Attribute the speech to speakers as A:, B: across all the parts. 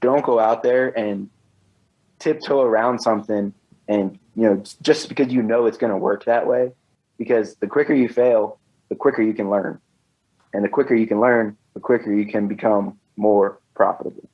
A: Don't go out there and tiptoe around something and, just because it's going to work that way, because the quicker you fail, the quicker you can learn. And the quicker you can learn, the quicker you can become more profitable.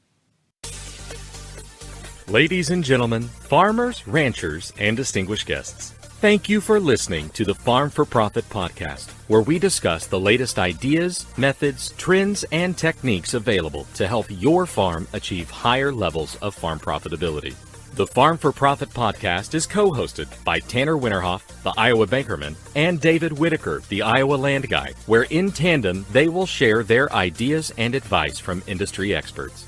B: Ladies and gentlemen, farmers, ranchers, and distinguished guests, thank you for listening to the Farm4Profit podcast, where we discuss the latest ideas, methods, trends, and techniques available to help your farm achieve higher levels of farm profitability. The Farm4Profit podcast is co-hosted by Tanner Winterhoff, the Iowa Bankerman, and David Whitaker, the Iowa Land Guy, where in tandem they will share their ideas and advice from industry experts.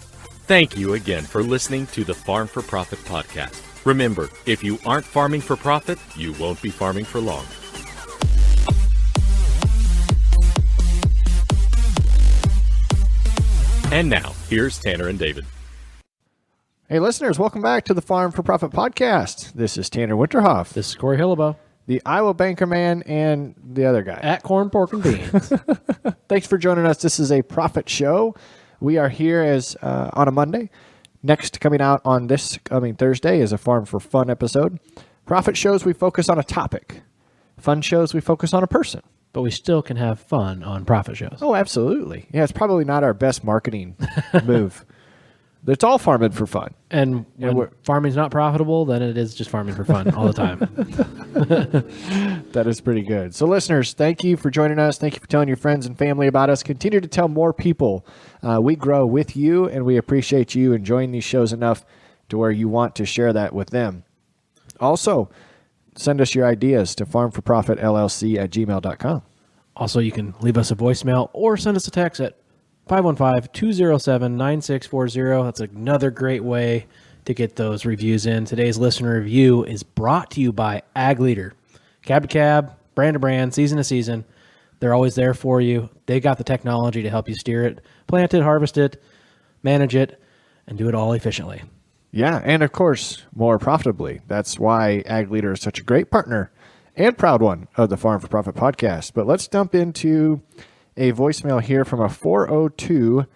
B: Thank you again for listening to the Farm4Profit podcast. Remember, if you aren't farming for profit, you won't be farming for long. And now, here's Tanner and David.
C: Hey, listeners, welcome back to the Farm4Profit podcast. This is Tanner Winterhoff.
D: This is Corey Hillebo,
C: the Iowa Bankerman, and the other guy.
D: At Corn, Pork, and Beans.
C: Thanks for joining us. This is a profit show. We are here on a Monday. Next, coming out on this coming Thursday, is a Farm for Fun episode. Profit shows, we focus on a topic. Fun shows, we focus on a person.
D: But we still can have fun on profit shows.
C: Oh, absolutely. Yeah, it's probably not our best marketing move. It's all farming for fun.
D: And when farming's not profitable, then it is just farming for fun all the time.
C: That is pretty good. So listeners, thank you for joining us. Thank you for telling your friends and family about us. Continue to tell more people. We grow with you, and we appreciate you enjoying these shows enough to where you want to share that with them. Also, send us your ideas to farm4profitllc@gmail.com.
D: Also, you can leave us a voicemail or send us a text at 515-207-9640. That's another great way to get those reviews in. Today's listener review is brought to you by Ag Leader. Cab to cab, brand to brand, season to season. They're always there for you. They got the technology to help you steer it, plant it, harvest it, manage it, and do it all efficiently.
C: Yeah, and of course, more profitably. That's why Ag Leader is such a great partner and proud one of the Farm4Profit podcast. But let's dump into a voicemail here from a 402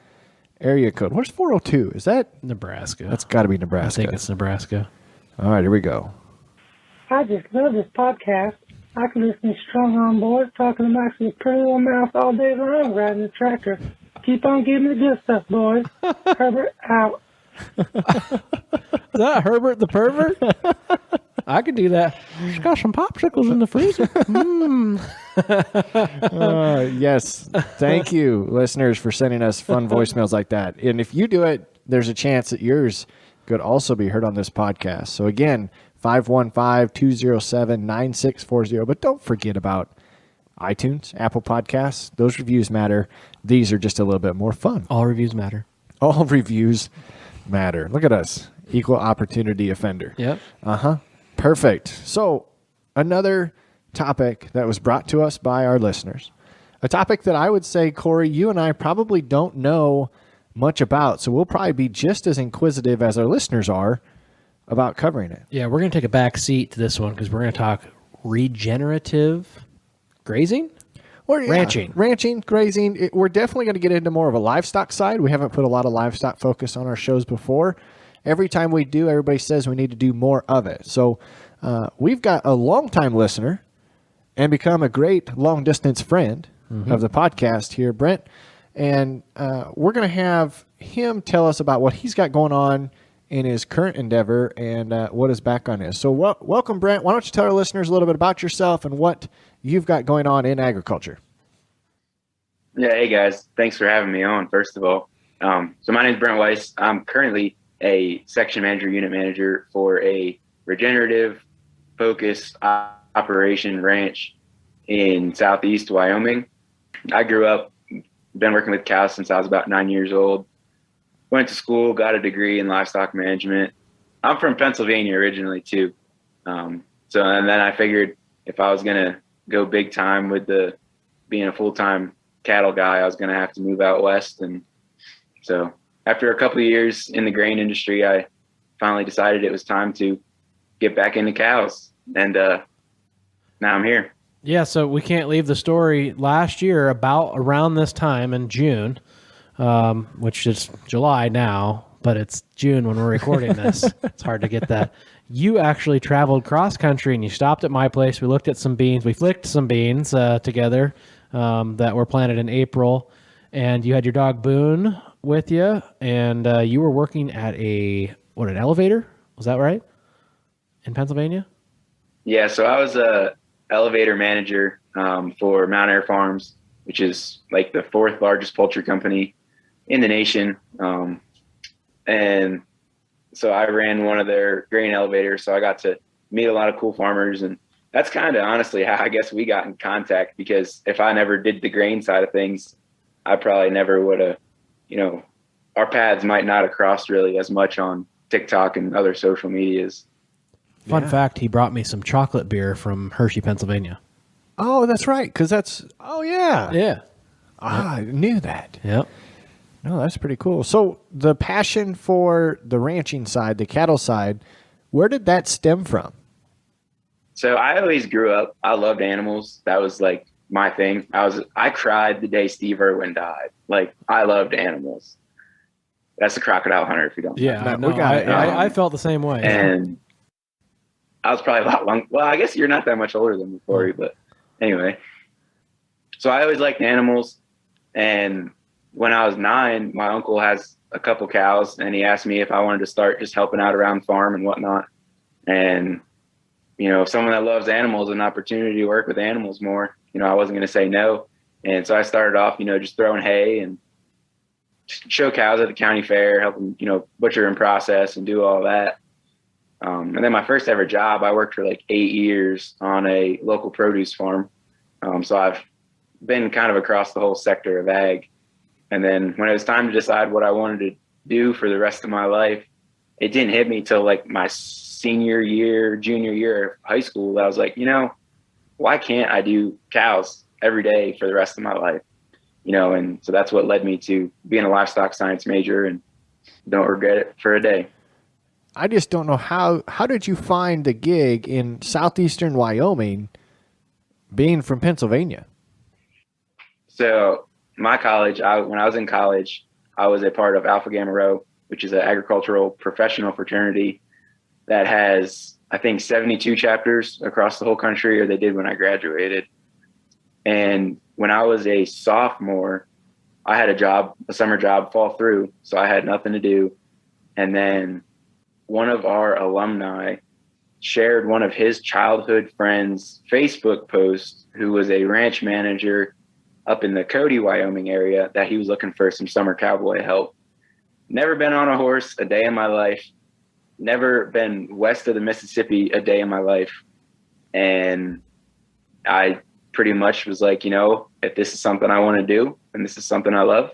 C: area code. Where's 402? Is that
D: Nebraska?
C: That's got to be Nebraska.
D: I think it's Nebraska.
C: All right, here we go.
E: I just love this podcast. I can listen to strong arm boys talking to my pretty little mouth all day long riding the tractor. Keep on giving me the good stuff, boys. Herbert out.
D: Is that Herbert the pervert? I could do that. She's got some popsicles in the freezer.
C: Yes. Thank you, listeners, for sending us fun voicemails like that. And if you do it, there's a chance that yours could also be heard on this podcast. So again, 515-207-9640. But don't forget about iTunes, Apple Podcasts. Those reviews matter. These are just a little bit more fun.
D: All reviews matter.
C: All reviews matter. Look at us. Equal opportunity offender.
D: Yep.
C: Perfect. So another topic that was brought to us by our listeners, a topic that I would say, Corey, you and I probably don't know much about. So we'll probably be just as inquisitive as our listeners are about covering it.
D: Yeah, we're going to take a back seat to this one because we're going to talk regenerative grazing?
C: Or, yeah,
D: ranching.
C: Ranching, grazing. We're definitely going to get into more of a livestock side. We haven't put a lot of livestock focus on our shows before. Every time we do, everybody says we need to do more of it. So we've got a longtime listener and become a great long-distance friend of the podcast here, Brent. And we're going to have him tell us about what he's got going on in his current endeavor and what his background is. So welcome, Brent. Why don't you tell our listeners a little bit about yourself and what you've got going on in agriculture?
A: Yeah, hey guys, thanks for having me on, first of all. So my name is Brent Weiss. I'm currently a section manager, unit manager for a regenerative focus operation ranch in southeast Wyoming. I grew up, been working with cows since I was about 9 years old. Went to school, got a degree in livestock management. I'm from Pennsylvania originally too. And then I figured if I was going to go big time with being a full-time cattle guy, I was going to have to move out west. And so after a couple of years in the grain industry, I finally decided it was time to get back into cows. And now I'm here.
D: Yeah, so we can't leave the story. Last year, about around this time in June, which is July now, but it's June when we're recording this. It's hard to get that. You actually traveled cross country and you stopped at my place. We looked at some beans. We flicked some beans together that were planted in April. And you had your dog Boone with you, and you were working at an elevator? Was that right? In Pennsylvania?
A: Yeah, so I was a elevator manager for Mount Air Farms, which is like the 4th largest poultry company in the nation. And so I ran one of their grain elevators. So I got to meet a lot of cool farmers. And that's kind of honestly how I guess we got in contact, because if I never did the grain side of things, I probably never would have, our paths might not have crossed really as much on TikTok and other social medias.
D: Fun fact, he brought me some chocolate beer from Hershey, Pennsylvania.
C: Oh, that's right. Yeah.
D: Yeah.
C: I knew that.
D: Yep.
C: No, that's pretty cool. So the passion for the ranching side, the cattle side, where did that stem from?
A: So I always grew up, I loved animals. That was like my thing. I cried the day Steve Irwin died. Like, I loved animals. That's the Crocodile Hunter, if you don't know.
D: Yeah, no, I felt the same way.
A: And I was probably a lot long. Well, I guess you're not that much older than me, Corey, but anyway. So I always liked animals. And when I was 9, my uncle has a couple cows, and he asked me if I wanted to start just helping out around the farm and whatnot. And, if someone that loves animals, an opportunity to work with animals more, I wasn't going to say no. And so I started off, just throwing hay and show cows at the county fair, help them, butcher and process and do all that. And then my first ever job, I worked for like 8 years on a local produce farm. So I've been kind of across the whole sector of ag. And then when it was time to decide what I wanted to do for the rest of my life, it didn't hit me till like my junior year of high school. I was like, why can't I do cows every day for the rest of my life? And so that's what led me to being a livestock science major, and don't regret it for a day.
C: I just don't know how did you find the gig in southeastern Wyoming being from Pennsylvania?
A: So my college, when I was in college, I was a part of Alpha Gamma Rho, which is an agricultural professional fraternity that has, I think, 72 chapters across the whole country, or they did when I graduated. And when I was a sophomore, I had a summer job fall through, so I had nothing to do. And then one of our alumni shared one of his childhood friends' Facebook posts, who was a ranch manager up in the Cody, Wyoming area, that he was looking for some summer cowboy help. Never been on a horse a day in my life. Never been west of the Mississippi a day in my life. And I pretty much was like, if this is something I want to do and this is something I love,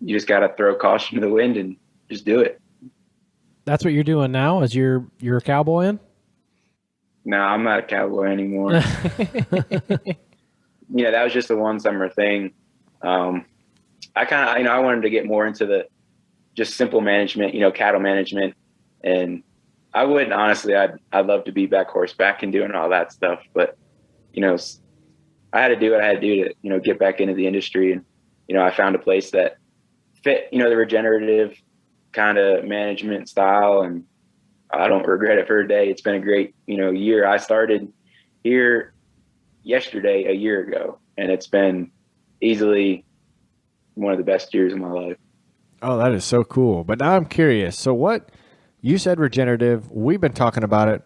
A: you just got to throw caution to the wind and just do it.
D: That's what you're doing now, is you're cowboying?
A: No, I'm not a cowboy anymore. That was just a one summer thing. I kind of, I wanted to get more into the just simple management, cattle management. And I would honestly, I'd love to be back horseback and doing all that stuff. But, I had to do what I had to do to, get back into the industry. And, I found a place that fit, the regenerative kind of management style. And I don't regret it for a day. It's been a great, year. I started here yesterday, a year ago, and it's been easily one of the best years of my life.
C: Oh, that is so cool. But now I'm curious. So you said regenerative, we've been talking about it.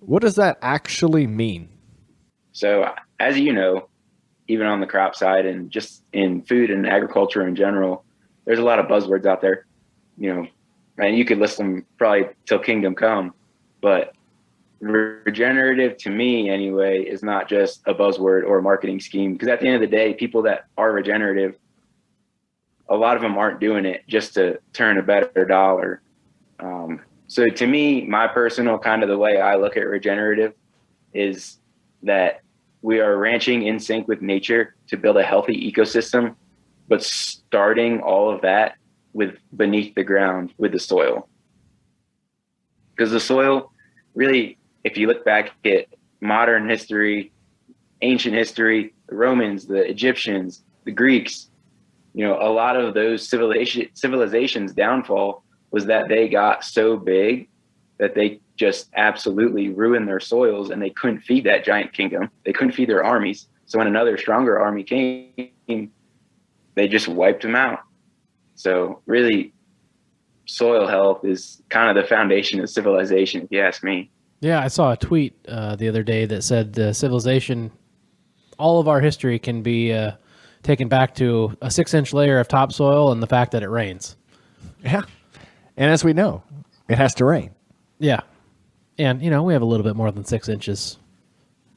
C: What does that actually mean?
A: So as you know, even on the crop side and just in food and agriculture in general, there's a lot of buzzwords out there, and you could list them probably till kingdom come. But regenerative, to me anyway, is not just a buzzword or a marketing scheme, because at the end of the day, people that are regenerative, a lot of them aren't doing it just to turn a better dollar. So to me, my personal kind of the way I look at regenerative is that we are ranching in sync with nature to build a healthy ecosystem, but starting all of that with beneath the ground with the soil. Because the soil really, if you look back at modern history, ancient history, the Romans, the Egyptians, the Greeks, A lot of those civilizations downfall was that they got so big that they just absolutely ruined their soils, and they couldn't feed that giant kingdom. They couldn't feed their armies. So when another stronger army came, they just wiped them out. So really, soil health is kind of the foundation of civilization, if you ask me.
D: Yeah, I saw a tweet the other day that said civilization, all of our history can be taken back to a 6-inch layer of topsoil and the fact that it rains.
C: Yeah. And as we know, it has to rain.
D: Yeah. And, we have a little bit more than 6 inches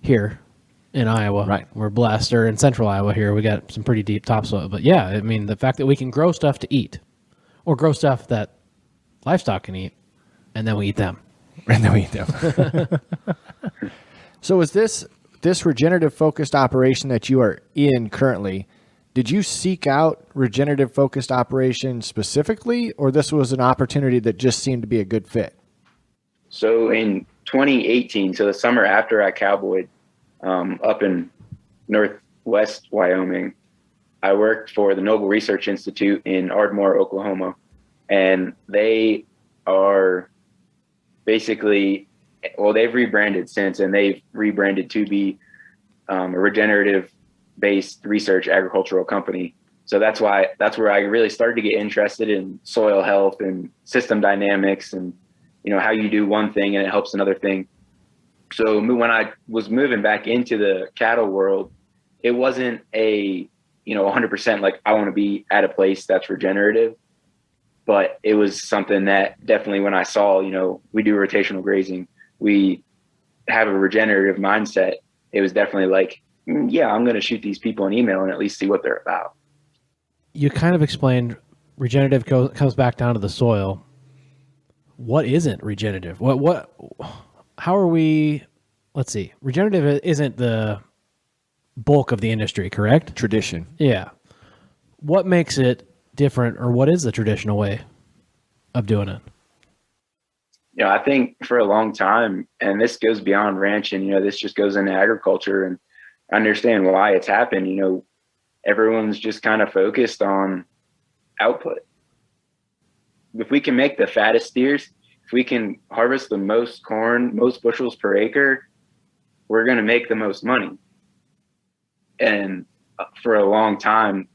D: here in Iowa.
C: Right.
D: We're blessed. Or in central Iowa here, we got some pretty deep topsoil. But yeah, I mean, the fact that we can grow stuff to eat, or grow stuff that livestock can eat, and then we eat them.
C: And then we eat them. So is this regenerative focused operation that you are in currently, did you seek out regenerative focused operation specifically, or this was an opportunity that just seemed to be a good fit?
A: So in 2018, so the summer after I cowboyed up in northwest Wyoming, I worked for the Noble Research Institute in Ardmore, Oklahoma. And they are basically, they've rebranded since, and they've rebranded to be a regenerative-based research agricultural company. So that's where I really started to get interested in soil health and system dynamics, and how you do one thing and it helps another thing. So when I was moving back into the cattle world, it wasn't a 100% like I want to be at a place that's regenerative. But it was something that definitely, when I saw, we do rotational grazing, we have a regenerative mindset, it was definitely like, yeah, I'm going to shoot these people an email and at least see what they're about.
D: You kind of explained regenerative comes back down to the soil. What isn't regenerative? How are we, let's see, regenerative isn't the bulk of the industry, correct?
C: Tradition.
D: Yeah. What makes it different, or what is the traditional way of doing it?
A: I think for a long time, and this goes beyond ranching, this just goes into agriculture, and I understand why it's happened. Everyone's just kind of focused on output. If we can make the fattest steers, if we can harvest the most corn, most bushels per acre, we're going to make the most money. And for a long time,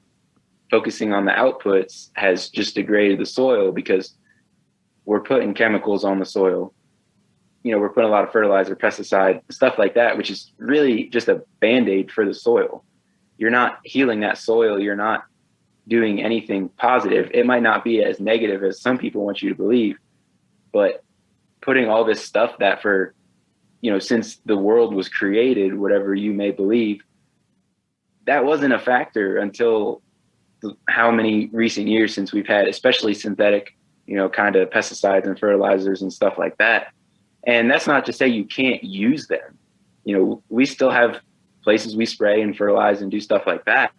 A: focusing on the outputs has just degraded the soil, because we're putting chemicals on the soil. We're putting a lot of fertilizer, pesticide, stuff like that, which is really just a Band-Aid for the soil. You're not healing that soil. You're not doing anything positive. It might not be as negative as some people want you to believe, but putting all this stuff that for, since the world was created, whatever you may believe, that wasn't a factor until how many recent years since we've had, especially synthetic, kind of pesticides and fertilizers and stuff like that. And that's not to say you can't use them. We still have places we spray and fertilize and do stuff like that.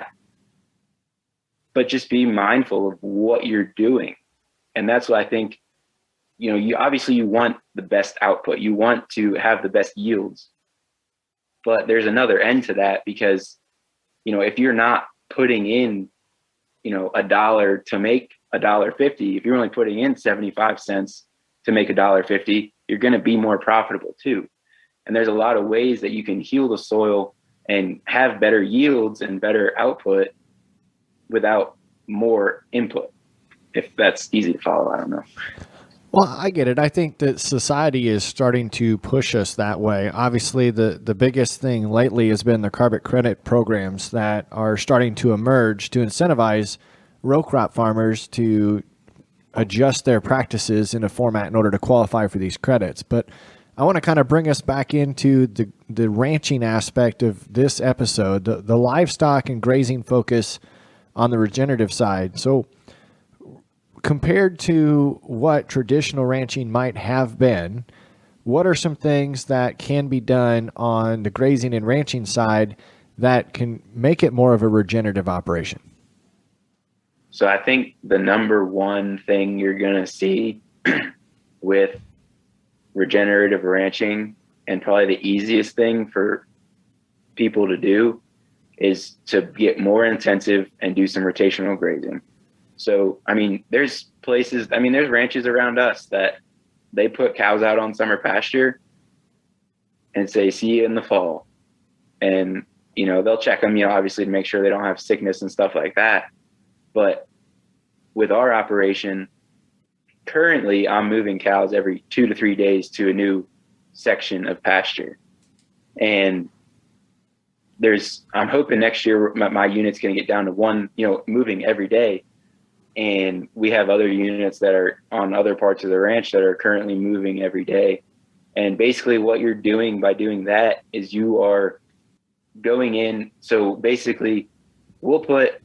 A: But just be mindful of what you're doing. And that's what I think, you obviously you want the best output. You want to have the best yields. But there's another end to that, because, if you're not putting in, $1 to make $1.50, if you're only putting in 75 cents to make $1.50, you're going to be more profitable too. And there's a lot of ways that you can heal the soil and have better yields and better output without more input. If that's easy to follow, I don't know.
C: Well, I get it. I think that society is starting to push us that way. Obviously, the biggest thing lately has been the carbon credit programs that are starting to emerge to incentivize row crop farmers to adjust their practices in a format in order to qualify for these credits. But I want to kind of bring us back into the ranching aspect of this episode, the livestock and grazing focus on the regenerative side. So compared to what traditional ranching might have been, what are some things that can be done on the grazing and ranching side that can make it more of a regenerative operation?
A: So I think the number one thing you're going to see with regenerative ranching, and probably the easiest thing for people to do, is to get more intensive and do some rotational grazing. So, I mean, there's ranches around us that they put cows out on summer pasture and say, see you in the fall. And, they'll check them, obviously to make sure they don't have sickness and stuff like that. But with our operation, currently I'm moving cows every 2 to 3 days to a new section of pasture. And I'm hoping next year my unit's going to get down to one, moving every day. And we have other units that are on other parts of the ranch that are currently moving every day. And basically what you're doing by doing that is you are going in. So basically we'll put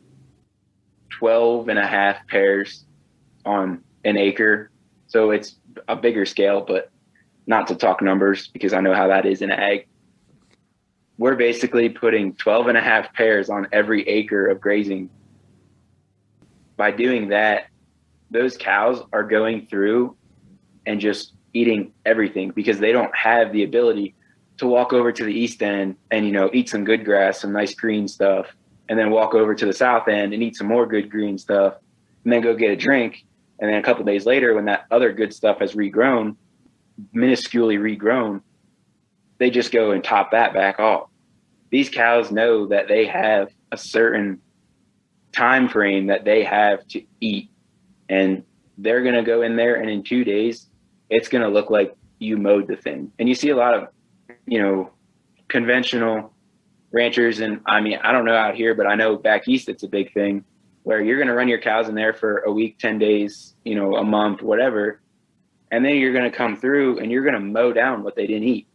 A: 12 and a half pairs on an acre. So it's a bigger scale, but not to talk numbers because I know how that is in ag. We're basically putting 12 and a half pairs on every acre of grazing. By doing that, those cows are going through and just eating everything because they don't have the ability to walk over to the east end and, eat some good grass, some nice green stuff, and then walk over to the south end and eat some more good green stuff and then go get a drink. And then a couple of days later, when that other good stuff has regrown, minusculely regrown, they just go and top that back off. These cows know that they have a certain time frame that they have to eat, and they're going to go in there, and in 2 days, it's going to look like you mowed the thing. And you see a lot of, conventional ranchers, and I mean, I don't know out here, but I know back east it's a big thing where you're going to run your cows in there for a week, 10 days, a month, whatever, and then you're going to come through and you're going to mow down what they didn't eat.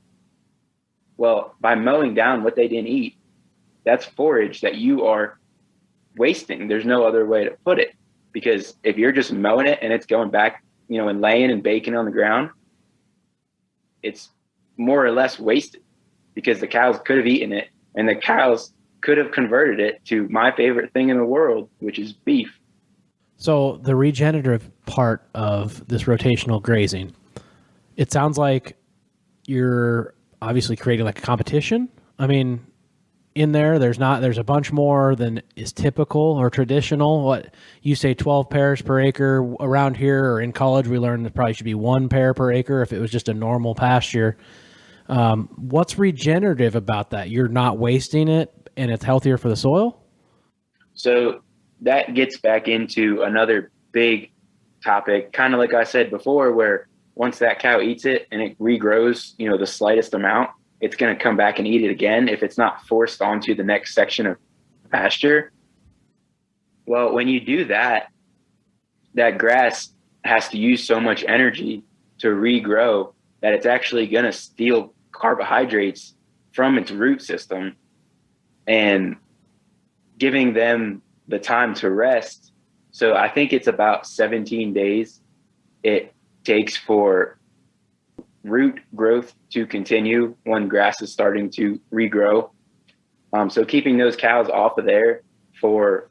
A: Well, by mowing down what they didn't eat, that's forage that you are wasting. There's no other way to put it, because if you're just mowing it and it's going back, and laying and baking on the ground, it's more or less wasted because the cows could have eaten it and the cows could have converted it to my favorite thing in the world, which is beef.
D: So the regenerative part of this rotational grazing, it sounds like you're obviously creating like a competition. I mean, in there's a bunch more than is typical or traditional. What you say, 12 pairs per acre around here, or in college we learned there probably should be 1 pair per acre if it was just a normal pasture. What's regenerative about that? You're not wasting it and it's healthier for the soil? So
A: that gets back into another big topic, kind of like I said before, where once that cow eats it and it regrows, the slightest amount, it's going to come back and eat it again if it's not forced onto the next section of pasture. Well, when you do that, that grass has to use so much energy to regrow that it's actually going to steal carbohydrates from its root system, and giving them the time to rest. So I think it's about 17 days it takes for root growth to continue when grass is starting to regrow. So keeping those cows off of there for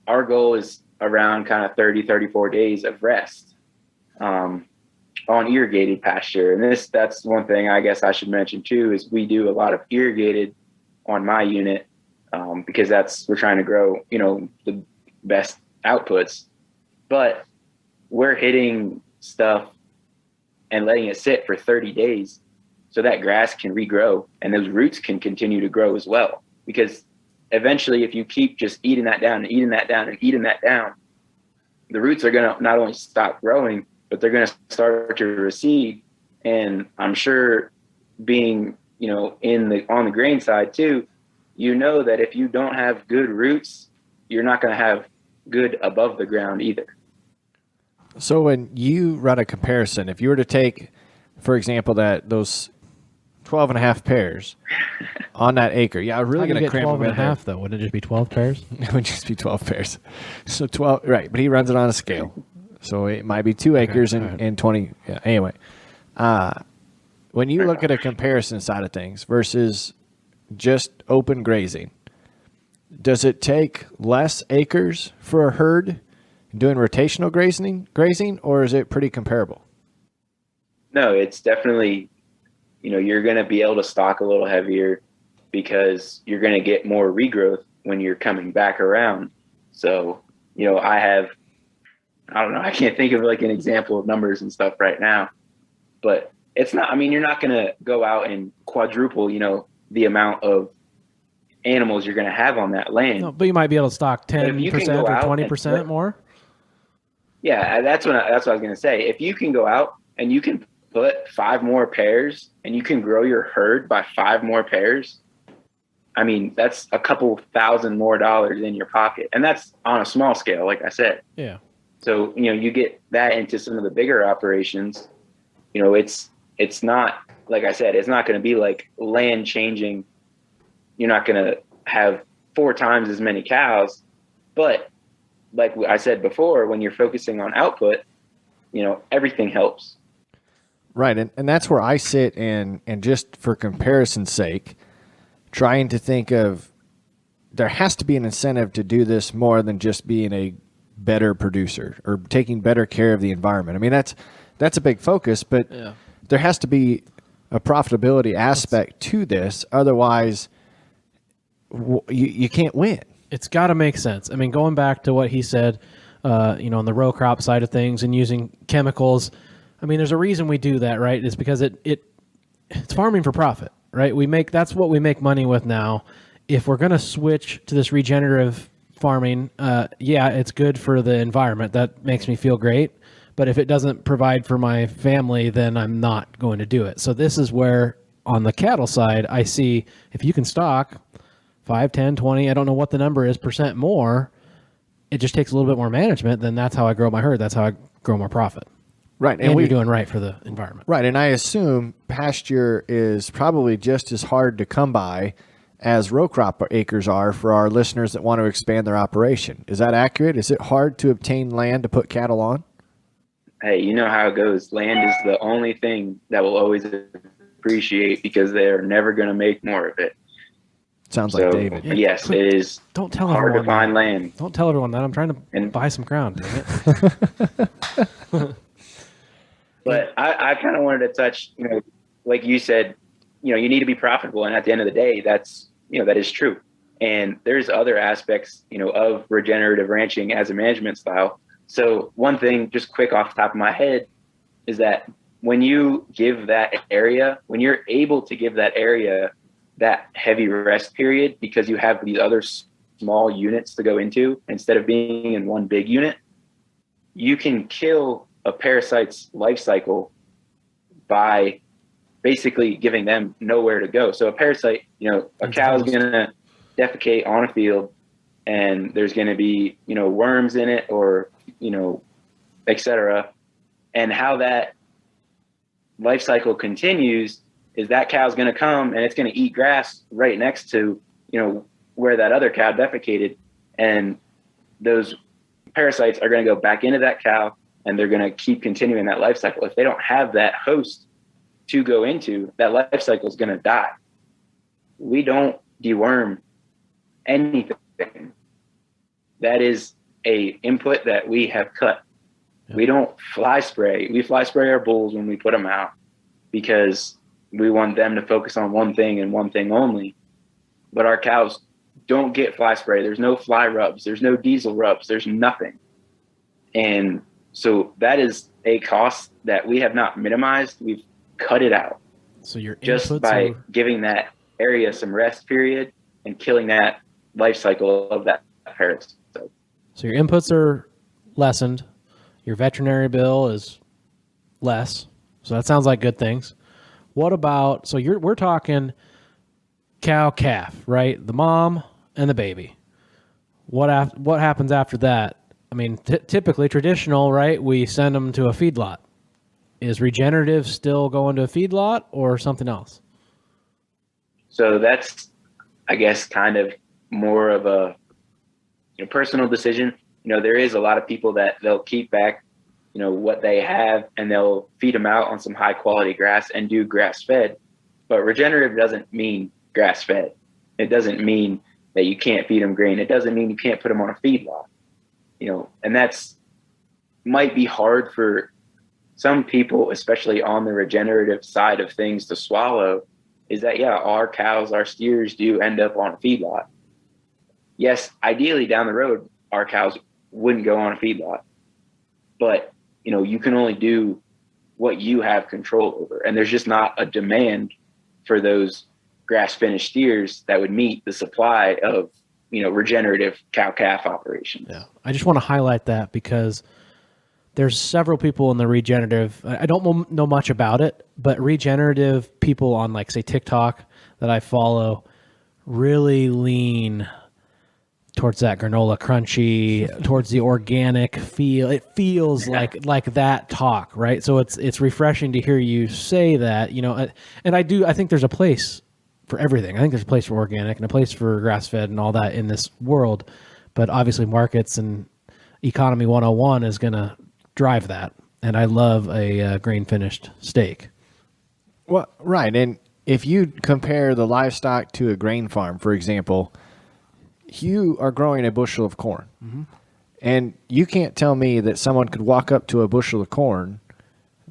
A: our goal is around kind of 30, 34 days of rest on irrigated pasture. And that's one thing I guess I should mention too, is we do a lot of irrigated on my unit because we're trying to grow, the best outputs, but we're hitting stuff and letting it sit for 30 days so that grass can regrow and those roots can continue to grow as well. Because eventually, if you keep just eating that down and eating that down and eating that down, the roots are going to not only stop growing, but they're going to start to recede. And I'm sure being, on the grain side too, that if you don't have good roots, you're not going to have good above the ground either.
C: So when you run a comparison, if you were to take, for example, those 12 and a half pairs on that acre, yeah, I'm really going to cramp
D: 12
C: them
D: and a half though. Wouldn't it just be 12 pairs?
C: It would just be 12 pairs. So 12, right. But he runs it on a scale. So it might be 2 acres and 20. Yeah, anyway, when you look at a comparison side of things versus just open grazing, does it take less acres for a herd doing rotational grazing, or is it pretty comparable?
A: No, it's definitely, you're going to be able to stock a little heavier because you're going to get more regrowth when you're coming back around. So, I don't know, I can't think of like an example of numbers and stuff right now, but it's not, I mean, you're not going to go out and quadruple, the amount of animals you're going to have on that land.
D: No, but you might be able to stock 10% or 20% more.
A: Yeah, that's what I was going to say. If you can go out and you can put 5 more pairs and you can grow your herd by 5 more pairs, I mean, that's a couple $1,000 more in your pocket. And that's on a small scale, like I said.
D: Yeah.
A: So, you get that into some of the bigger operations, it's not, like I said, it's not going to be like land changing. You're not going to have 4 times as many cows, but like I said before, when you're focusing on output, everything helps.
C: Right. And that's where I sit and just for comparison's sake, trying to think of, there has to be an incentive to do this more than just being a better producer or taking better care of the environment. I mean, that's a big focus, but there has to be a profitability aspect to this. Otherwise, you can't win.
D: It's got to make sense. I mean, going back to what he said, on the row crop side of things and using chemicals, I mean, there's a reason we do that, right? It's because it's farming for profit, right? That's what we make money with now. If we're going to switch to this regenerative farming, it's good for the environment. That makes me feel great. But if it doesn't provide for my family, then I'm not going to do it. So this is where on the cattle side, I see if you can stock 5, 10, 20, I don't know what the number is, % more, it just takes a little bit more management, then that's how I grow my herd. That's how I grow more profit.
C: Right.
D: And we're doing right for the environment.
C: Right. And I assume pasture is probably just as hard to come by as row crop acres are for our listeners that want to expand their operation. Is that accurate? Is it hard to obtain land to put cattle on?
A: Hey, you know how it goes. Land is the only thing that will always appreciate because they're never going to make more of it.
C: Sounds like David.
A: Yes, it is
D: Don't tell
A: hard
D: everyone
A: to find
D: that.
A: land.
D: Don't tell everyone that. I'm trying to buy some ground, dang it.
A: But I kind of wanted to touch, like you said, you need to be profitable. And at the end of the day, that is true. And there's other aspects, of regenerative ranching as a management style. So one thing just quick off the top of my head is that when you give that area, when you're able to give that area that heavy rest period because you have these other small units to go into instead of being in one big unit, you can kill a parasite's life cycle by basically giving them nowhere to go. So a parasite, a cow is going to defecate on a field and there's going to be, worms in it or, et cetera. And how that life cycle continues is that cow's going to come and it's going to eat grass right next to, where that other cow defecated. And those parasites are going to go back into that cow and they're going to keep continuing that life cycle. If they don't have that host to go into, that life cycle is going to die. We don't deworm anything. That is a input that we have cut. Yeah. We don't fly spray. We fly spray our bulls when we put them out because we want them to focus on one thing and one thing only. But our cows don't get fly spray. There's no fly rubs. There's no diesel rubs. There's nothing. And so that is a cost that we have not minimized. We've cut it out.
D: So your
A: just by giving that area some rest period and killing that life cycle of that parasite.
D: So your inputs are lessened. Your veterinary bill is less. So that sounds like good things. What about, so we're talking cow calf, right? The mom and the baby. What happens after that? I mean, typically traditional, right? We send them to a feedlot. Is regenerative still going to a feedlot or something else?
A: So that's, I guess, kind of more of a personal decision. There is a lot of people that they'll keep back, what they have and they'll feed them out on some high quality grass and do grass fed. But regenerative doesn't mean grass fed. It doesn't mean that you can't feed them grain. It doesn't mean you can't put them on a feedlot. And that's might be hard for some people, especially on the regenerative side of things, to swallow is that, yeah, our cows, our steers do end up on a feedlot. Yes, ideally down the road, our cows wouldn't go on a feedlot, but you can only do what you have control over. And there's just not a demand for those grass finished steers that would meet the supply of, regenerative cow calf operations.
D: Yeah. I just want to highlight that because there's several people in the regenerative. I don't know much about it, but regenerative people on, like, say, TikTok that I follow really lean towards that granola crunchy, towards the organic feel. It feels like that talk, right? So it's refreshing to hear you say that, and I think there's a place for everything. I think there's a place for organic and a place for grass-fed and all that in this world, but obviously markets and economy 101 is going to drive that. And I love a grain-finished steak.
C: Well, right. And if you compare the livestock to a grain farm, for example, you are growing a bushel of corn. Mm-hmm. And you can't tell me that someone could walk up to a bushel of corn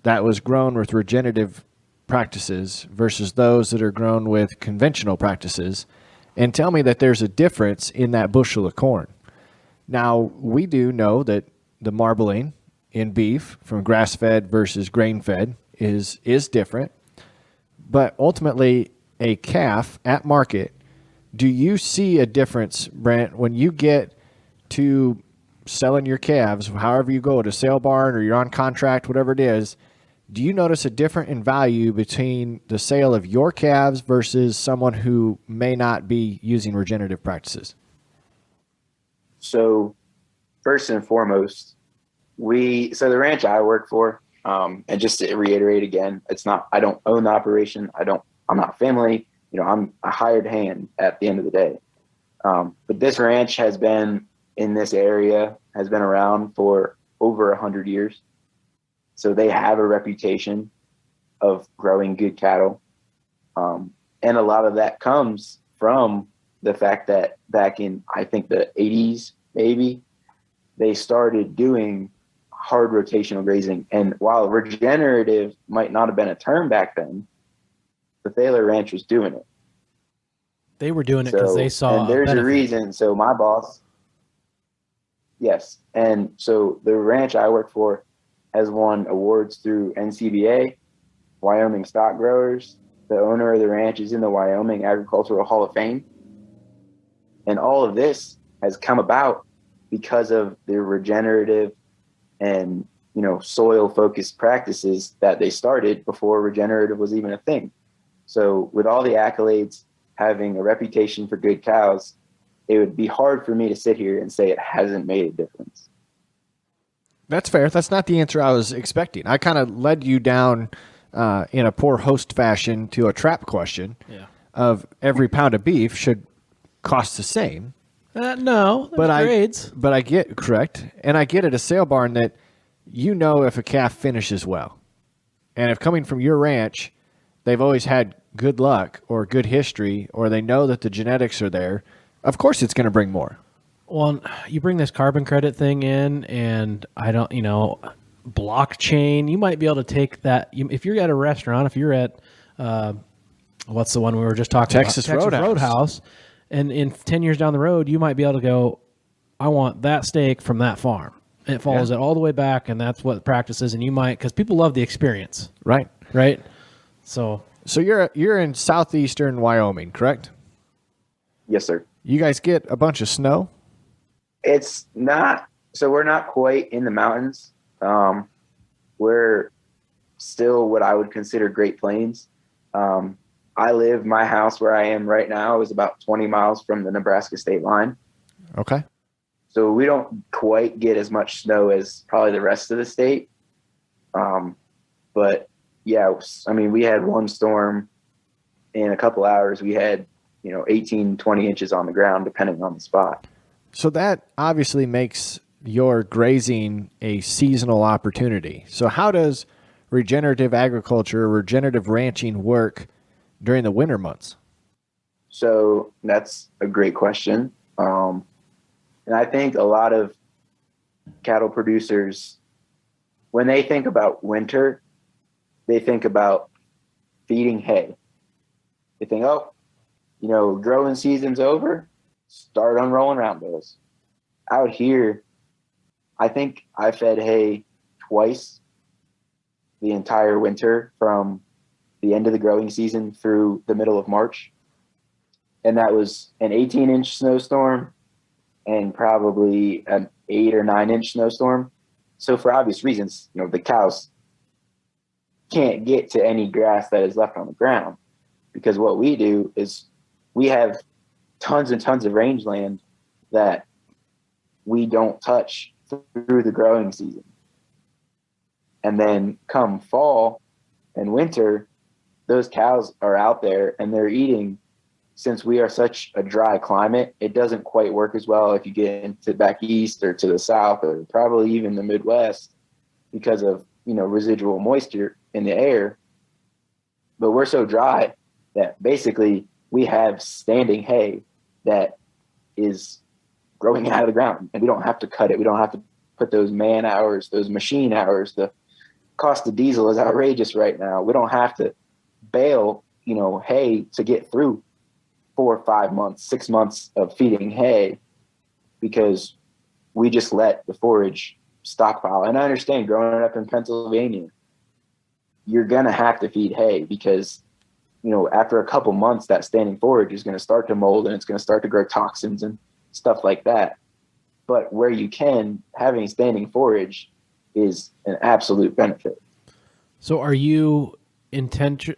C: that was grown with regenerative practices versus those that are grown with conventional practices and tell me that there's a difference in that bushel of corn. Now, we do know that the marbling in beef from grass-fed versus grain-fed is different. But ultimately, a calf at market, do you see a difference, Brent, when you get to selling your calves, however you go, to sale barn or you're on contract, whatever it is, do you notice a difference in value between the sale of your calves versus someone who may not be using regenerative practices?
A: So first and foremost, so the ranch I work for, and just to reiterate again, I don't own the operation. I'm not family. I'm a hired hand at the end of the day. But this ranch has been in this area, has been around for over 100 years. So they have a reputation of growing good cattle. And a lot of that comes from the fact that back in, I think, the 80s, maybe, they started doing hard rotational grazing. And while regenerative might not have been a term back then, the Thaler Ranch was doing it.
D: They were doing it because they saw.
A: And there's a reason. So my boss, yes. And so the ranch I work for has won awards through NCBA, Wyoming Stock Growers. The owner of the ranch is in the Wyoming Agricultural Hall of Fame. And all of this has come about because of the regenerative and, soil focused practices that they started before regenerative was even a thing. So with all the accolades, having a reputation for good cows, it would be hard for me to sit here and say it hasn't made a difference.
C: That's fair. That's not the answer I was expecting. I kind of led you down in a poor host fashion to a trap question of every pound of beef should cost the same.
D: No, but grades.
C: But I get correct, and I get at a sale barn that if a calf finishes well, and if coming from your ranch, they've always had good luck or good history, or they know that the genetics are there. Of course, it's going to bring more.
D: Well, you bring this carbon credit thing in, and I don't, blockchain. You might be able to take that. If you're at a restaurant, if you're at, what's the one we were just talking about? Texas Roadhouse. And in 10 years down the road, you might be able to go, I want that steak from that farm. And it follows it all the way back, and that's what practice is. And you might, because people love the experience.
C: Right.
D: Right? So
C: you're in southeastern Wyoming, correct?
A: Yes, sir.
C: You guys get a bunch of snow?
A: It's not. So we're not quite in the mountains. We're still what I would consider Great Plains. My house where I am right now is about 20 miles from the Nebraska state line.
C: Okay.
A: So we don't quite get as much snow as probably the rest of the state. But yeah, we had one storm in a couple hours. We had, 18, 20 inches on the ground, depending on the spot.
C: So that obviously makes your grazing a seasonal opportunity. So how does regenerative agriculture, regenerative ranching work during the winter months?
A: So that's a great question. And I think a lot of cattle producers, when they think about winter, they think about feeding hay. They think, oh, growing season's over, start unrolling round bills. Out here, I think I fed hay twice the entire winter from the end of the growing season through the middle of March. And that was an 18-inch snowstorm and probably an 8 or 9-inch snowstorm. So for obvious reasons, the cows can't get to any grass that is left on the ground, because what we do is we have tons and tons of rangeland that we don't touch through the growing season. And then come fall and winter, those cows are out there and they're eating. Since we are such a dry climate, it doesn't quite work as well if you get into back east or to the south or probably even the Midwest because of, residual moisture in the air. But we're so dry that basically we have standing hay that is growing out of the ground, and we don't have to cut it. We don't have to put those man hours, those machine hours. The cost of diesel is outrageous right now. We don't have to bale, hay to get through 4 or 5 months, 6 months of feeding hay, because we just let the forage stockpile. And I understand, growing up in Pennsylvania, you're going to have to feed hay because, after a couple months, that standing forage is going to start to mold and it's going to start to grow toxins and stuff like that. But where you can, having standing forage is an absolute benefit.
D: So are you intensively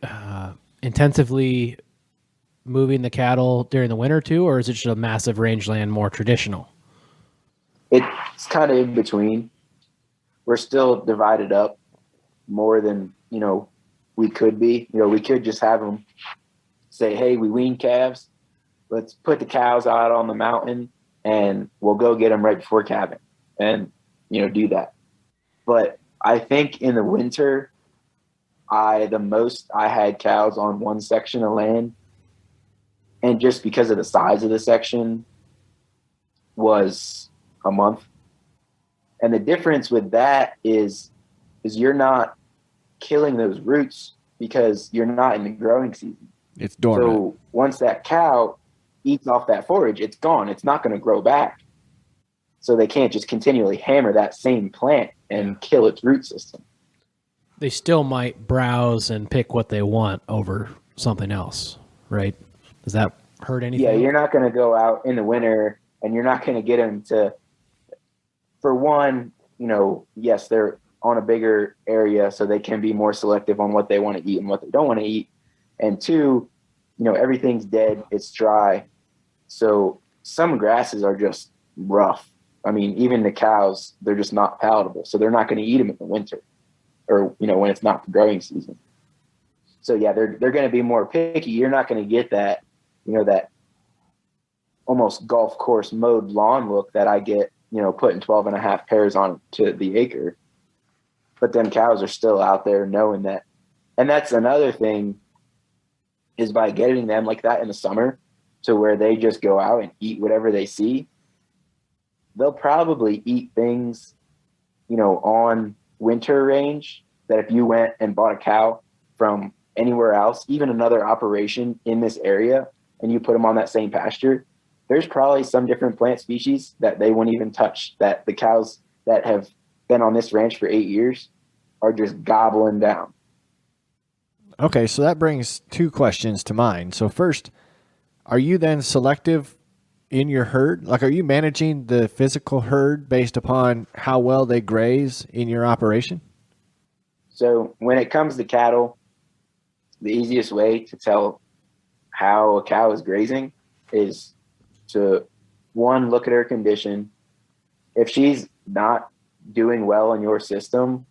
D: moving the cattle during the winter too, or is it just a massive rangeland, more traditional?
A: It's kind of in between. We're still divided up more than, we could be. We could just have them say, hey, we wean calves. Let's put the cows out on the mountain and we'll go get them right before calving and, do that. But I think in the winter, the most I had cows on one section of land, and just because of the size of the section, was a month. And the difference with that is you're not killing those roots because you're not in the growing season.
C: It's dormant.
A: So once that cow eats off that forage, it's gone. It's not going to grow back. So they can't just continually hammer that same plant and kill its root system.
D: They still might browse and pick what they want over something else, right? Does that hurt anything?
A: Yeah, you're not going to go out in the winter and you're not going to get them to, for one, yes, they're on a bigger area, so they can be more selective on what they want to eat and what they don't want to eat. And two, everything's dead, it's dry. So some grasses are just rough. I mean, even the cows, they're just not palatable. So they're not going to eat them in the winter or, when it's not the growing season. So yeah, they're going to be more picky. You're not going to get that, that almost golf course mowed lawn look that I get, putting 12 and a half pairs on to the acre. But them cows are still out there knowing that. And that's another thing, is by getting them like that in the summer to where they just go out and eat whatever they see, they'll probably eat things, on winter range that if you went and bought a cow from anywhere else, even another operation in this area, and you put them on that same pasture, there's probably some different plant species that they won't even touch, that the cows that have been on this ranch for 8 years are just gobbling down.
C: Okay, so that brings two questions to mind. So first, are you then selective in your herd? Like, are you managing the physical herd based upon how well they graze in your operation?
A: So when it comes to cattle, the easiest way to tell how a cow is grazing is to, one, look at her condition. If she's not doing well in your system,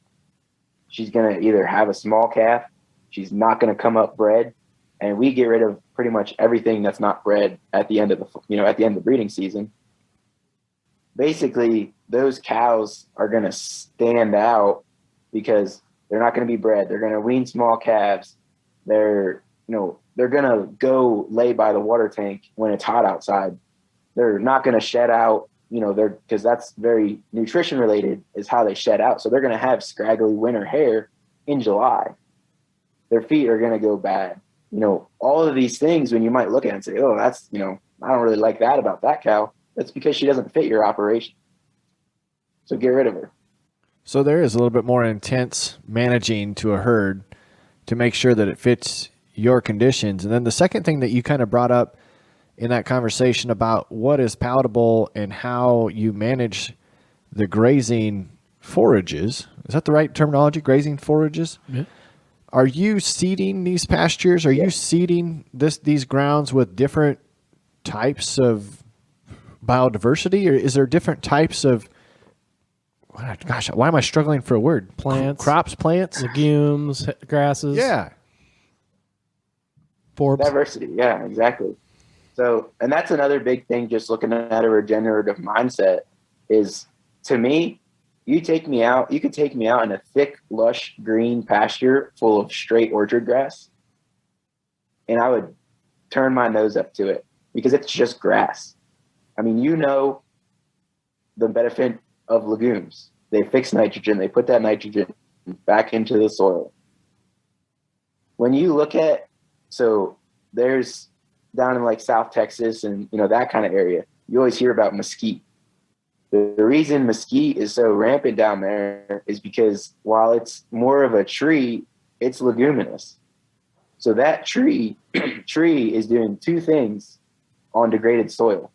A: she's going to either have a small calf, she's not going to come up bred, and we get rid of pretty much everything that's not bred at the end of the breeding season. Basically, those cows are going to stand out because they're not going to be bred. They're going to wean small calves. They're going to go lay by the water tank when it's hot outside. They're not going to shed out, because that's very nutrition related, is how they shed out. So they're going to have scraggly winter hair in July. Their feet are going to go bad. all of these things, when you might look at it and say, oh, that's, I don't really like that about that cow. That's because she doesn't fit your operation. So get rid of her.
C: So there is a little bit more intense managing to a herd to make sure that it fits your conditions. And then the second thing that you kind of brought up in that conversation about what is palatable and how you manage the grazing forages. Is that the right terminology? Grazing forages?
D: Yeah.
C: Are you seeding these pastures? Are you seeding these grounds with different types of biodiversity, or is there different types of, gosh, why am I struggling for a word?
D: Plants.
C: Crops, plants?
D: Legumes, grasses.
C: Yeah.
D: Forbs.
A: Diversity. Yeah, exactly. So, and that's another big thing, just looking at a regenerative mindset is, to me, you could take me out in a thick, lush, green pasture full of straight orchard grass, and I would turn my nose up to it because it's just grass. I mean, the benefit of legumes. They fix nitrogen. They put that nitrogen back into the soil. When you look at, so there's down in like South Texas and, that kind of area, you always hear about mesquite. The reason mesquite is so rampant down there is because while it's more of a tree, it's leguminous. So that tree is doing two things on degraded soil.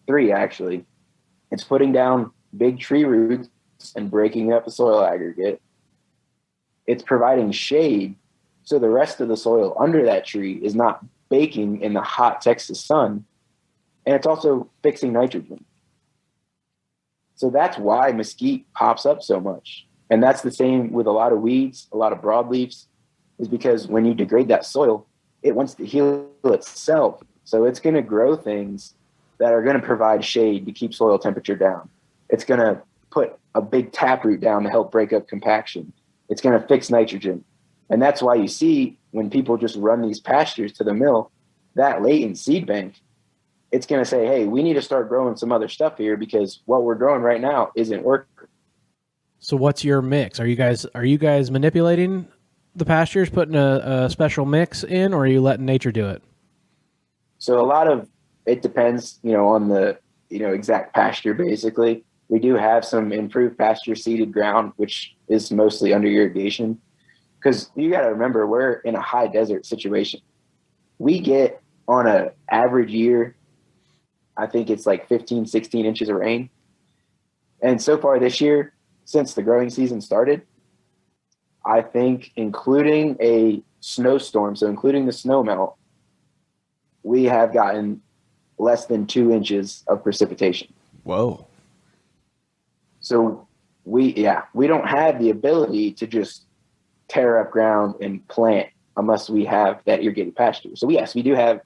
A: Three, actually. It's putting down big tree roots and breaking up the soil aggregate. It's providing shade, so the rest of the soil under that tree is not baking in the hot Texas sun. And it's also fixing nitrogen. So that's why mesquite pops up so much. And that's the same with a lot of weeds, a lot of broadleafs, is because when you degrade that soil, it wants to heal itself. So it's going to grow things that are going to provide shade to keep soil temperature down. It's going to put a big taproot down to help break up compaction. It's going to fix nitrogen. And that's why you see when people just run these pastures to the mill, that latent seed bank, it's going to say, hey, we need to start growing some other stuff here because what we're growing right now isn't working.
D: So what's your mix? Are you guys manipulating the pastures, putting a special mix in, or are you letting nature do it?
A: So a lot of it depends, on the, exact pasture, basically. We do have some improved pasture seeded ground, which is mostly under irrigation. Because you got to remember, we're in a high desert situation. We get on an average year, I think it's like 15, 16 inches of rain. And so far this year, since the growing season started, I think including a snowstorm, so including the snow melt, we have gotten less than 2 inches of precipitation.
C: Whoa.
A: So we don't have the ability to just tear up ground and plant unless we have that irrigated pasture. So yes, we do have,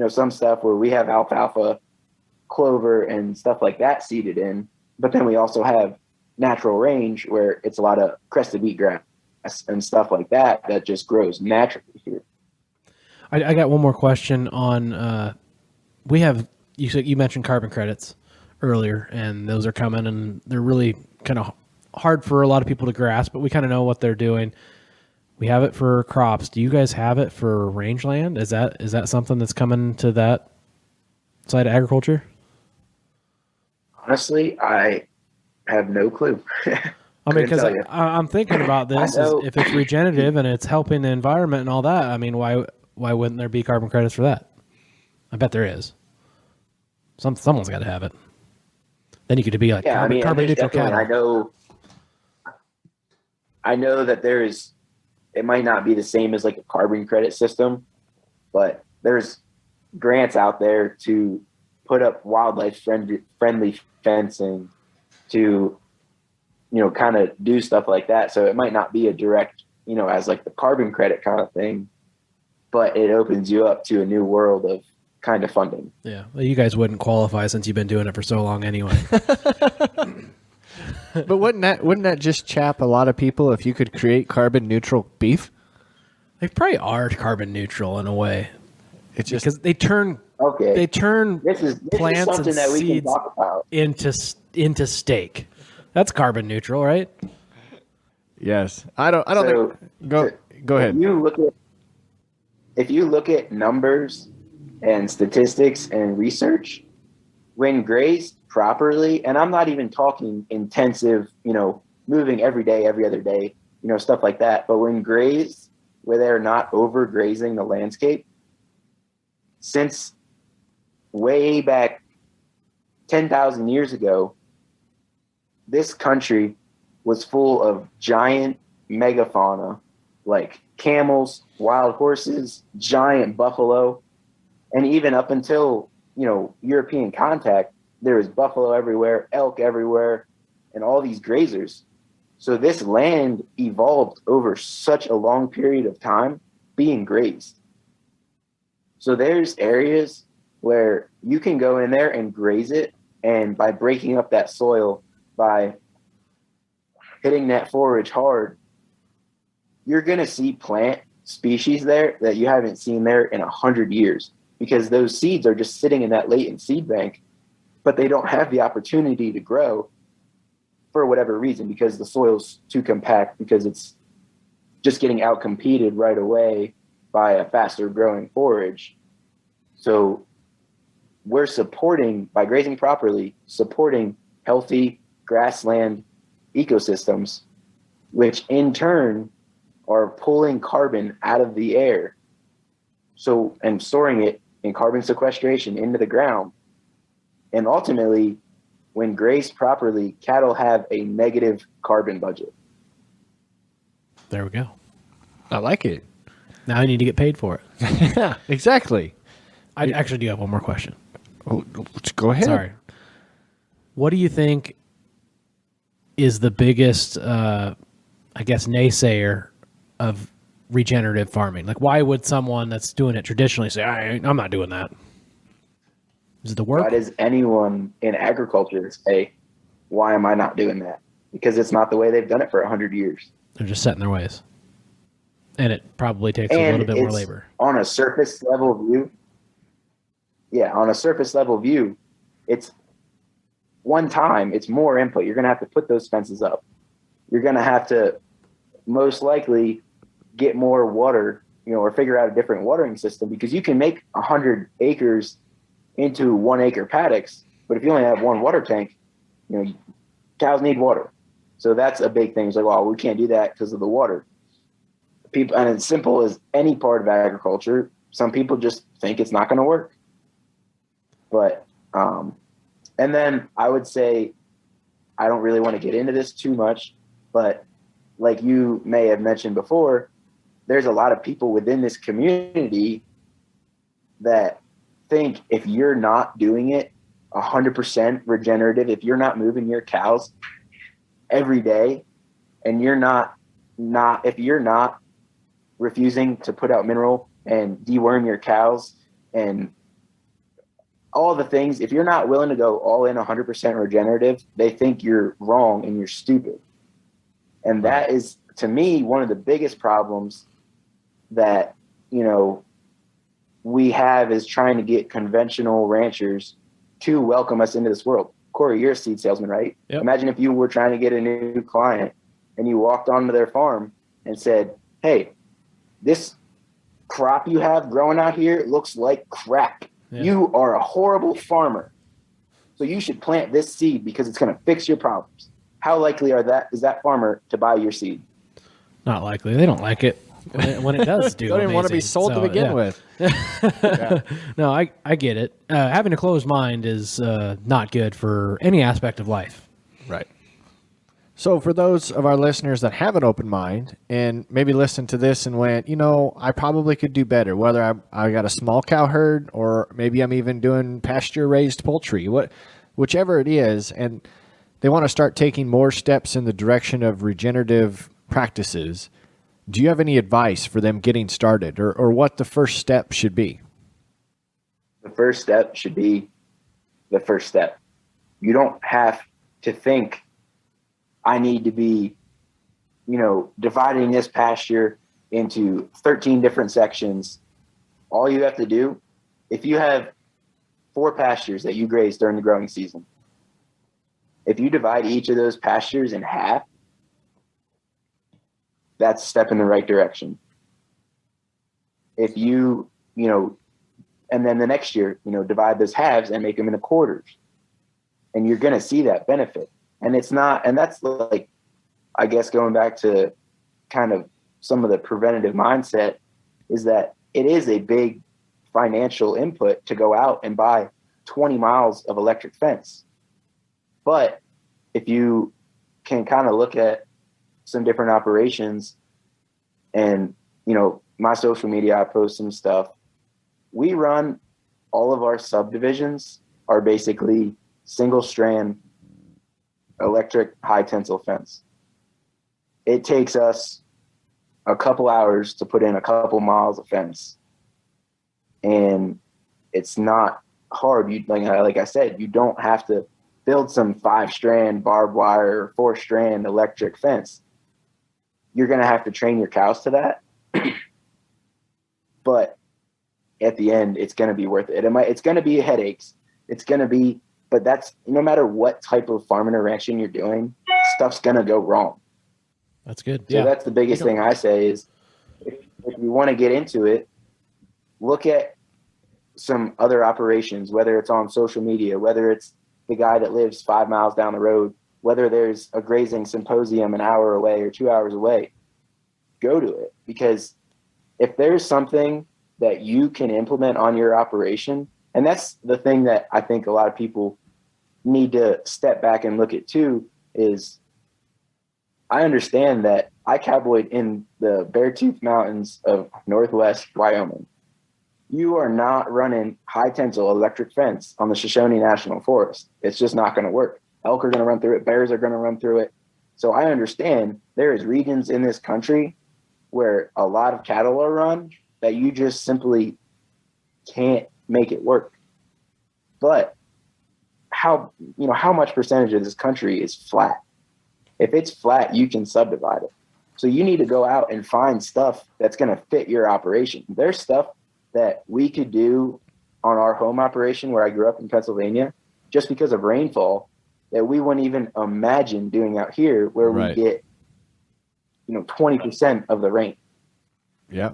A: some stuff where we have alfalfa, clover, and stuff like that seeded in, but then we also have natural range where it's a lot of crested wheatgrass and stuff like that just grows naturally here.
D: I got one more question on, you mentioned carbon credits earlier, and those are coming, and they're really kind of hard for a lot of people to grasp, but we kind of know what they're doing. We have it for crops. Do you guys have it for rangeland? Is that something that's coming to that side of agriculture?
A: Honestly, I have no clue.
D: I mean, because I'm thinking about this, if it's regenerative and it's helping the environment and all that, I mean, why wouldn't there be carbon credits for that? I bet there is. Someone's got to have it. Then you could be like carbon neutral cattle.
A: I know that it might not be the same as like a carbon credit system, but there's grants out there to put up wildlife friendly fencing to, kind of do stuff like that. So it might not be a direct, as like the carbon credit kind of thing, but it opens you up to a new world of kind of funding.
D: Yeah. Well, you guys wouldn't qualify since you've been doing it for so long anyway.
C: But wouldn't that just chap a lot of people if you could create carbon neutral beef?
D: They probably are carbon neutral in a way.
C: It's just
D: because they turn
A: this is
D: plants
A: something
D: and
A: that we
D: seeds
A: can talk about.
D: into steak. That's carbon neutral, right?
C: Yes. I don't think. Go ahead.
A: if you look at numbers and statistics and research, when grazed properly, and I'm not even talking intensive, moving every day, every other day, stuff like that. But when grazed, where they're not overgrazing the landscape, since way back 10,000 years ago, this country was full of giant megafauna like camels, wild horses, giant buffalo, and even up until, European contact, there was buffalo everywhere, elk everywhere, and all these grazers. So this land evolved over such a long period of time being grazed. So there's areas where you can go in there and graze it, and by breaking up that soil, by hitting that forage hard, you're going to see plant species there that you haven't seen there in 100 years, because those seeds are just sitting in that latent seed bank, but they don't have the opportunity to grow for whatever reason, because the soil's too compact, because it's just getting outcompeted right away by a faster growing forage. So we're supporting, by grazing properly, supporting healthy grassland ecosystems, which in turn are pulling carbon out of the air. So, and storing it in carbon sequestration into the ground. And ultimately, when grazed properly, cattle have a negative carbon budget.
D: There we go.
C: I like it.
D: Now I need to get paid for it.
C: Yeah, exactly.
D: I actually do have one more question.
C: Oh, let's go ahead.
D: Sorry. What do you think is the biggest, naysayer of regenerative farming? Like, why would someone that's doing it traditionally say, I'm not doing that? Is it the work?
A: Why does anyone in agriculture say, why am I not doing that? Because it's not the way they've done it for 100 years.
D: They're just set in their ways. And it probably takes a little bit more labor.
A: On a surface level view, it's one time, it's more input. You're going to have to put those fences up. You're going to have to most likely get more water, or figure out a different watering system, because you can make 100 acres into 1 acre paddocks, but if you only have one water tank, cows need water. So that's a big thing. It's like, well, we can't do that because of the water. People, and it's simple as any part of agriculture. Some people just think it's not going to work. But, and then I would say, I don't really want to get into this too much, but like you may have mentioned before, there's a lot of people within this community that think if you're not doing it 100% regenerative, if you're not moving your cows every day, and if you're not refusing to put out mineral and deworm your cows and all the things, if you're not willing to go all in 100% regenerative, they think you're wrong and you're stupid. And that is, to me, one of the biggest problems that, we have, is trying to get conventional ranchers to welcome us into this world. Corey, you're a seed salesman, right?
D: Yep.
A: Imagine if you were trying to get a new client and you walked onto their farm and said, hey, this crop you have growing out here looks like crap. Yeah. You are a horrible farmer. So you should plant this seed because it's going to fix your problems. How likely is that farmer to buy your seed?
D: Not likely. They don't like it when it does do.
C: Don't even want to be sold to begin with.
D: Yeah. No, I get it. Having a closed mind is not good for any aspect of life.
C: Right. So for those of our listeners that have an open mind and maybe listened to this and went, I probably could do better, whether I got a small cow herd or maybe I'm even doing pasture raised poultry, whichever it is, and they want to start taking more steps in the direction of regenerative practices. Do you have any advice for them getting started, or what the first step should be?
A: The first step should be the first step. You don't have to think, I need to be, dividing this pasture into 13 different sections. All you have to do, if you have 4 pastures that you graze during the growing season, if you divide each of those pastures in half, that's a step in the right direction. if you, and then the next year, divide those halves and make them into quarters, and you're going to see that benefit. And it's not, and that's like, I guess going back to kind of some of the preventative mindset, is that it is a big financial input to go out and buy 20 miles of electric fence. But if you can kind of look at some different operations and, my social media, I post some stuff. We run all of our subdivisions are basically single strand electric high tensile fence. It takes us a couple hours to put in a couple miles of fence, and it's not hard. You like I said, you don't have to build some 5-strand barbed wire or 4-strand electric fence. You're going to have to train your cows to that. But at the end, it's going to be worth it. It's going to be headaches. But that's no matter what type of farming or ranching you're doing, stuff's going to go wrong.
D: That's good.
A: So that's the biggest thing I say is if you want to get into it, look at some other operations, whether it's on social media, whether it's the guy that lives 5 miles down the road, whether there's a grazing symposium an hour away or 2 hours away, go to it. Because if there's something that you can implement on your operation, and that's the thing that I think a lot of people need to step back and look at too, is I understand that I cowboyed in the Beartooth Mountains of Northwest Wyoming. You are not running high tensile electric fence on the Shoshone National Forest. It's just not going to work. Elk are going to run through it. Bears are going to run through it. So I understand there is regions in this country where a lot of cattle are run that you just simply can't make it work. But how much percentage of this country is flat? If it's flat, you can subdivide it. So you need to go out and find stuff that's going to fit your operation. There's stuff that we could do on our home operation where I grew up in Pennsylvania, just because of rainfall, that we wouldn't even imagine doing out here, where we get 20% of the rain.
C: Yeah,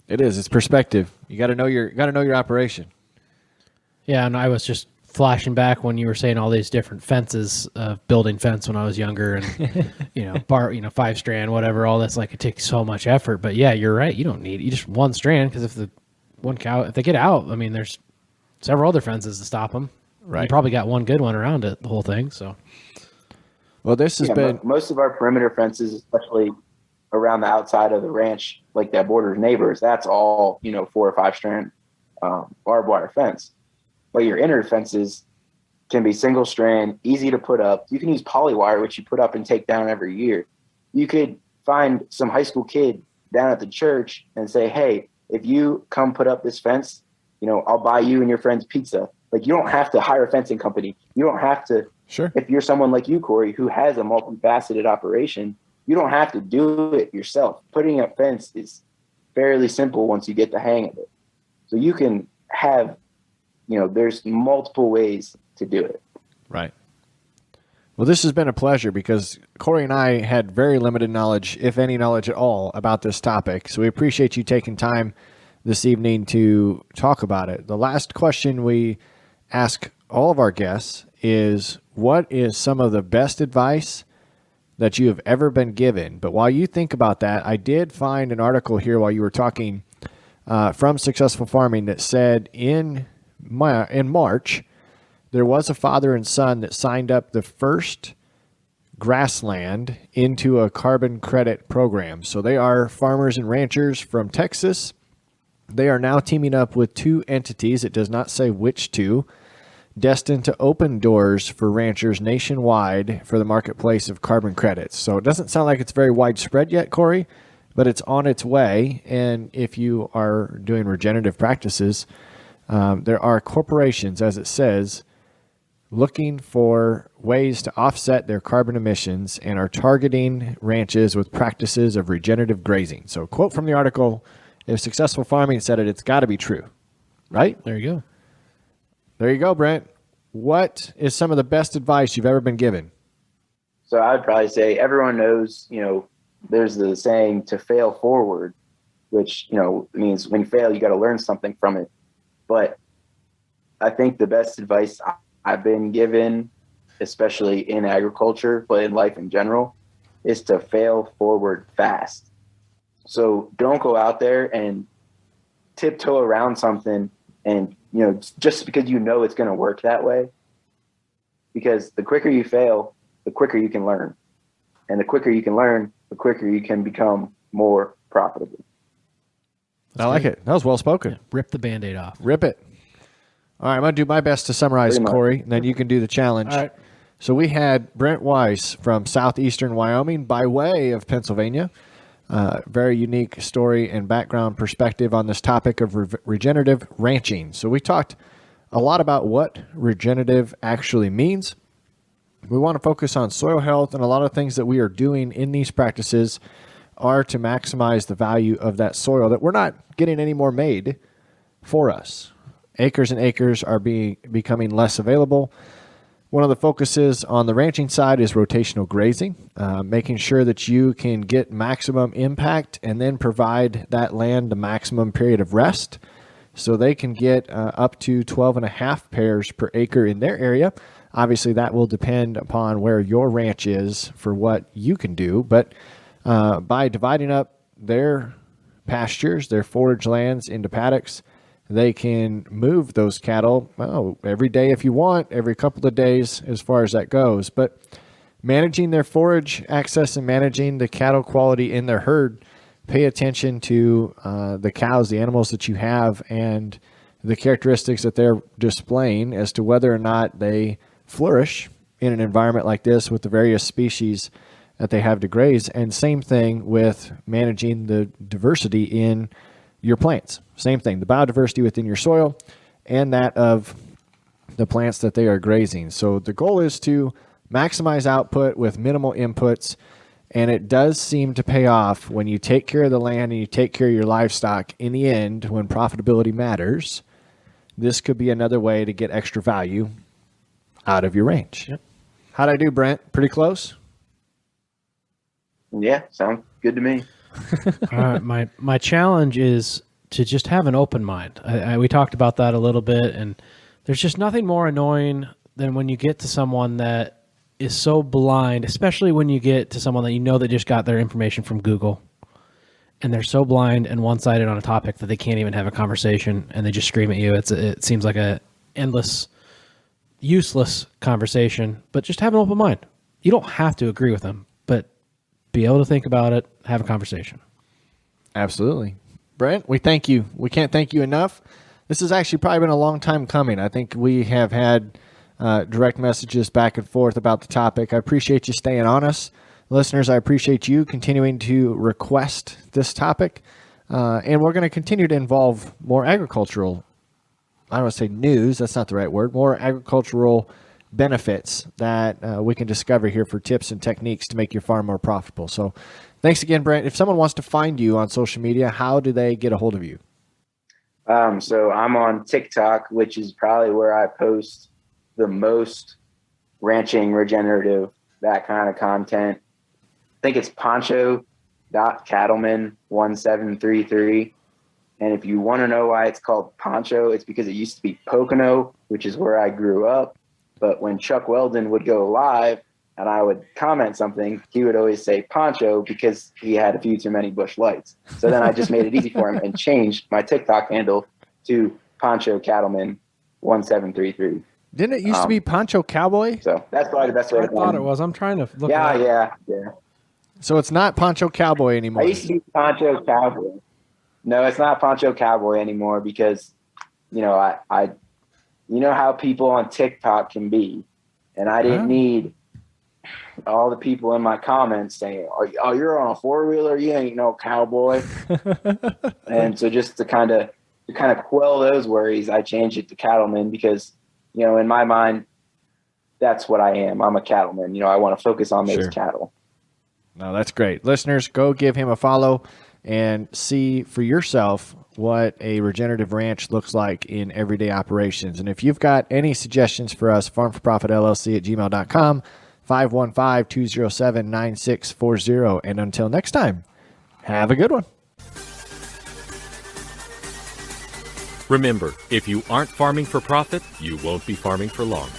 C: it is. It's perspective. You got to know your operation.
D: Yeah, and I was just flashing back when you were saying all these different fences, building fence when I was younger, and 5-strand, whatever. All that's like, it takes so much effort. But yeah, you're right. You don't need just one strand, because if they get out, I mean, there's several other fences to stop them. Right. You probably got one good one around it, the whole thing. So,
C: well, this has been
A: most of our perimeter fences, especially around the outside of the ranch, like that borders neighbors. That's all 4 or 5-strand barbed wire fence. But your inner fences can be single strand, easy to put up. You can use polywire, which you put up and take down every year. You could find some high school kid down at the church and say, hey, if you come put up this fence, I'll buy you and your friends pizza. Like, you don't have to hire a fencing company. You don't have to.
C: Sure.
A: If you're someone like you, Corey, who has a multifaceted operation, you don't have to do it yourself. Putting up fence is fairly simple once you get the hang of it. So you can have, there's multiple ways to do it.
C: Right. Well, this has been a pleasure, because Corey and I had very limited knowledge, if any knowledge at all, about this topic. So we appreciate you taking time this evening to talk about it. The last question we ask all of our guests is, what is some of the best advice that you have ever been given? But while you think about that, I did find an article here while you were talking from Successful Farming that said in March, there was a father and son that signed up the first grassland into a carbon credit program. So they are farmers and ranchers from Texas. They are now teaming up with 2 entities, it does not say which 2, destined to open doors for ranchers nationwide for the marketplace of carbon credits. So it doesn't sound like it's very widespread yet, Corey, but it's on its way. And if you are doing regenerative practices, there are corporations, as it says, looking for ways to offset their carbon emissions and are targeting ranches with practices of regenerative grazing. So, quote from the article, if Successful Farming said it, it's got to be true, right?
D: There you go.
C: There you go, Brent. What is some of the best advice you've ever been given?
A: So I'd probably say everyone knows, there's the saying to fail forward. which, means when you fail, you got to learn something from it. But I think the best advice I've been given, especially in agriculture, but in life in general, is to fail forward fast. So don't go out there and tiptoe around something and, just because it's going to work that way. Because the quicker you fail, the quicker you can learn. And the quicker you can learn, the quicker you can become more profitable.
C: I like it. That was well spoken.
D: Yeah, rip the Band-Aid off.
C: Rip it. All right, I'm going to do my best to summarize, Corey, and then you can do the challenge.
D: All right.
C: So we had Brent Weiss from southeastern Wyoming by way of Pennsylvania. Very unique story and background perspective on this topic of regenerative ranching. So we talked a lot about what regenerative actually means. We want to focus on soil health, and a lot of things that we are doing in these practices are to maximize the value of that soil that we're not getting any more made for us. Acres and acres are becoming less available. One of the focuses on the ranching side is rotational grazing, making sure that you can get maximum impact and then provide that land the maximum period of rest so they can get up to 12 and a half pairs per acre in their area. Obviously, that will depend upon where your ranch is for what you can do. But by dividing up their pastures, their forage lands into paddocks, they can move those cattle every day if you want, every couple of days as far as that goes. But managing their forage access and managing the cattle quality in their herd, pay attention to the cows, the animals that you have, and the characteristics that they're displaying as to whether or not they flourish in an environment like this with the various species that they have to graze. And same thing with managing the diversity in your plants. Same thing, the biodiversity within your soil and that of the plants that they are grazing. So the goal is to maximize output with minimal inputs, and it does seem to pay off when you take care of the land and you take care of your livestock. In the end, when profitability matters, this could be another way to get extra value out of your range.
D: Yep.
C: How'd I do, Brent? Pretty close?
A: Yeah, sounds good to me.
D: My challenge is to just have an open mind. We talked about that a little bit, and there's just nothing more annoying than when you get to someone that is so blind, especially when you get to someone that that just got their information from Google, and they're so blind and one-sided on a topic that they can't even have a conversation, and they just scream at you. It seems like a endless, useless conversation, but just have an open mind. You don't have to agree with them, but be able to think about it, have a conversation.
C: Absolutely. Brent, we thank you. We can't thank you enough. This has actually probably been a long time coming. I think we have had direct messages back and forth about the topic. I appreciate you staying on us. Listeners, I appreciate you continuing to request this topic. And we're going to continue to involve more agricultural, I don't want to say news, that's not the right word, more agricultural benefits that we can discover here for tips and techniques to make your farm more profitable. So thanks again, Brent. If someone wants to find you on social media, how do they get a hold of you?
A: So I'm on TikTok, which is probably where I post the most ranching, regenerative, that kind of content. I think it's poncho.cattleman1733. And if you want to know why it's called Poncho, it's because it used to be Pocono, which is where I grew up. But when Chuck Weldon would go live and I would comment something, he would always say Poncho because he had a few too many bush lights. So then I just made it easy for him and changed my TikTok handle to Poncho Cattleman 1733.
C: Didn't it used to be Poncho Cowboy?
A: So that's probably the best way to
D: thought it was. I'm trying to look.
A: Yeah.
C: So it's not Poncho Cowboy anymore.
A: I used to be Poncho Cowboy. No, it's not Poncho Cowboy anymore because, I how people on TikTok can be. And I didn't need all the people in my comments saying, oh, you're on a four-wheeler, you ain't no cowboy. And so just to kind of quell those worries, I changed it to cattleman because, in my mind, that's what I am. I'm a cattleman. I want to focus on those cattle.
C: No, that's great. Listeners, go give him a follow and see for yourself what a regenerative ranch looks like in everyday operations. And if you've got any suggestions for us, farm4profitllc@gmail.com, 515-207-9640. And until next time, have a good one.
B: Remember, if you aren't farming for profit, you won't be farming for long.